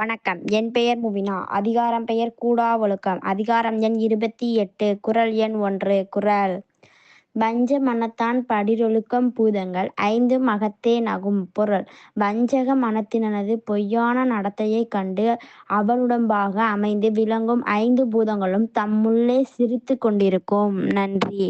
வணக்கம். என் பெயர் முபினா. அதிகாரம் பெயர் கூடா ஒழுக்கம். அதிகாரம் எண் 28. குறள் எண் 1. குறள்: வஞ்ச மனத்தான் படிரொழுக்கம் பூதங்கள் ஐந்தும் அகத்தே நகும். பொருள்: வஞ்சக மனத்தினது பொய்யான நடத்தையைக் கண்டு அவனுடம்பாக அமைந்து விளங்கும் ஐந்து பூதங்களும் தம்முள்ளே சிரித்துக் கொண்டிருக்கும். நன்றி.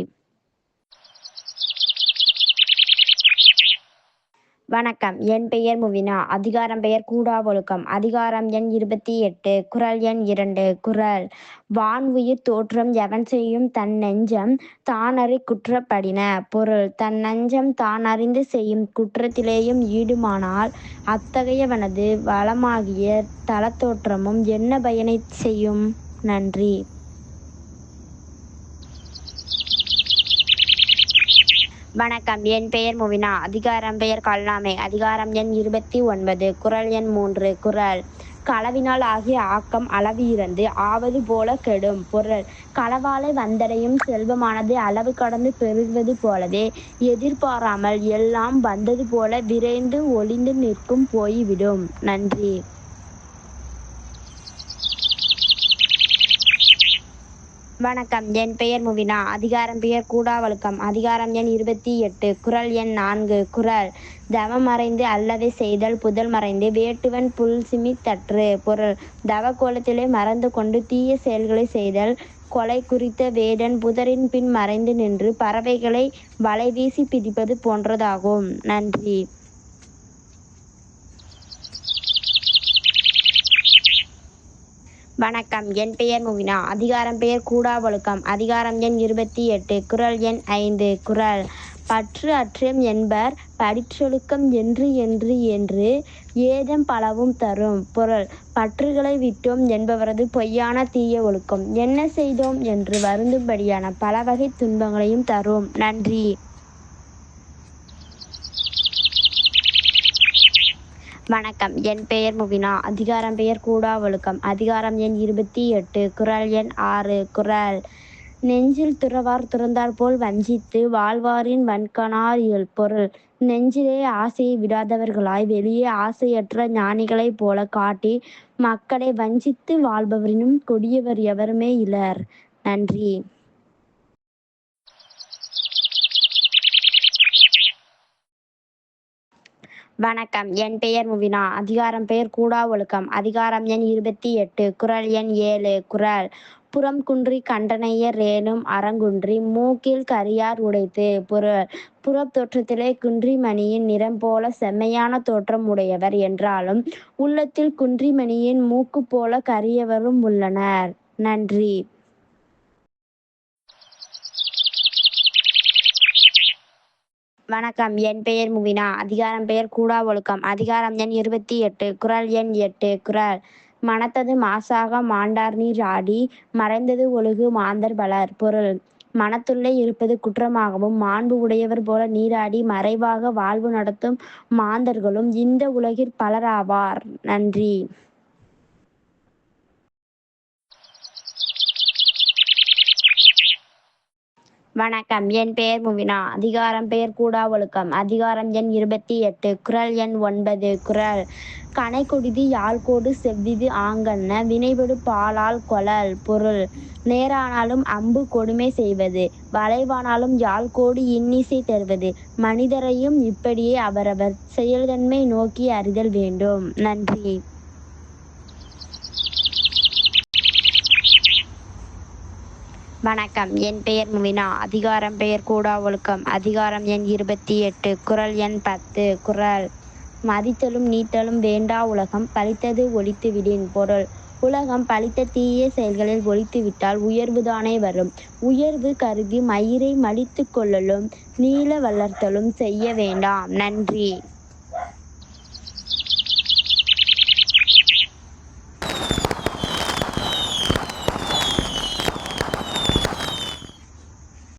வணக்கம். என் பெயர் முவினா. அதிகாரம் பெயர் கூடா ஒழுக்கம். அதிகாரம் எண் 28. குறள் எண் 2. குறள்: வான்உயிர் தோற்றம் எவன் செய்யும் தன் நெஞ்சம் தானறிக் குற்றப்படின. பொருள்: தன் நெஞ்சம் தான் அறிந்து செய்யும் குற்றத்திலேயும் ஈடுமானால் அத்தகையவனது வளமாகிய தலத்தோற்றமும் என்ன பயனைச் செய்யும்? நன்றி. வணக்கம். என் பெயர் முவினா. அதிகாரம் பெயர் கல்லாமை. அதிகாரம் எண் 29. குறள் எண் 3. குறள்: களவினால் ஆகிய ஆக்கம் அளவு இறந்து ஆவது போல கெடும். பொருள்: களவாலே வந்தடையும் செல்வமானது அளவு கடந்து பெருகுவது போலவே எதிர்பாராமல் எல்லாம் வந்தது போல விரைந்து ஒழிந்து நிற்கும் போய்விடும். நன்றி. வணக்கம். என் பெயர் முவினா. அதிகாரம் பெயர் கூடா ஒழுக்கம். அதிகாரம் எண் 28. குறள் எண் 4. குறள்: தவமறைந்து அல்லவை செய்தல் புதல் மறைந்து வேட்டுவன் புல் சிமித்தற்று. பொருள்: தவ கோலத்திலே மறந்து கொண்டு தீய செயல்களை செய்தல் கொலை குறித்த வேடன் புதரின் பின் மறைந்து நின்று பறவைகளை வலைவீசி பிடிப்பது போன்றதாகும். நன்றி. வணக்கம். என் பெயர் முவினா. அதிகாரம் பெயர் கூடா ஒழுக்கம். அதிகாரம் எண் 28. குறள் எண் 5. குறள்: பற்று அற்றேம் என்பர் படிற்றொழுக்கம் என்று என்று என்று ஏதம் பலவும் தரும். பொருள்: பற்றுகளை விட்டோம் என்பவரது பொய்யான தீய ஒழுக்கம் என்ன செய்தோம் என்று வருந்தும்படியான பலவகை துன்பங்களையும் தரும். நன்றி. வணக்கம். என் பெயர் முவினா. அதிகாரம் பெயர் கூடா ஒழுக்கம். அதிகாரம் எண் 28. குறள் எண் 6. குறள்: நெஞ்சில் துறவார் துறந்தார் போல் வஞ்சித்து வாழ்வாரின் வன்கணார் இல். பொருள்: நெஞ்சிலே ஆசையை விடாதவர்களாய் வெளியே ஆசையற்ற ஞானிகளைப் போல காட்டி மக்களை வஞ்சித்து வாழ்பவரினும் கொடியவர் எவருமே இலர். நன்றி. வணக்கம். என் பெயர் முவினா. அதிகாரம் பெயர் கூடா ஒழுக்கம். அதிகாரம் எண் 28. குறள் எண் 7. குறள்: புறம் குன்றி கண்டனையர் ரேனும் அறங்குன்றி மூக்கில் கரியார் உடைத்து. பொருள்: புறத் தோற்றத்திலே குன்றிமணியின் நிறம் போல செம்மையான தோற்றம் உடையவர் என்றாலும் உள்ளத்தில் குன்றிமணியின் மூக்கு போல கரியவரும் உள்ளனர். நன்றி. வணக்கம். என் பெயர் முவினா. அதிகாரம் பெயர் கூடா ஒழுக்கம். அதிகாரம் எண் 28. குறள் எண் 8. குறள்: மனத்தது மாசாக மாண்டார் நீர் ஆடி மறைந்தது ஒழுகு மாந்தர் பலர். பொருள்: மனத்துள்ளே இருப்பது குற்றமாகவும் மாண்பு உடையவர் போல நீராடி மறைவாக வாழ்வு நடத்தும் மாந்தர்களும் இந்த உலகிற் பலராவார். நன்றி. வணக்கம். என் பெயர் முவினா. அதிகாரம் பெயர் கூடா ஒழுக்கம். அதிகாரம் எண் 28. குறள் எண் 9. குறள்: கனைகொடிது யாழ்கோடு செவ்விது ஆங்கண்ண வினைபடு பாலால் கொளல். பொருள்: நேரானாலும் அம்பு கொடுமை செய்வது வளைவானாலும் யாழ்கோடு இன்னிசை தருவது. மனிதரையும் இப்படியே அவரவர் செயல்தன்மை நோக்கி அறிதல் வேண்டும். நன்றி. வணக்கம். என் பெயர் முவினா. அதிகாரம் பெயர் கூடா ஒழுக்கம். அதிகாரம் எண் 28. குறள் எண் 10. குறள்: மதித்தலும் நீத்தலும் வேண்டா உலகம் பழித்தது ஒழித்து விடின். பொருள்: உலகம் பழித்த தீய செயல்களில் ஒழித்துவிட்டால் உயர்வுதானே வரும். உயர்வு கருதி மயிரை மடித்து கொள்ளலும் நீள வளர்த்தலும் செய்ய வேண்டாம். நன்றி.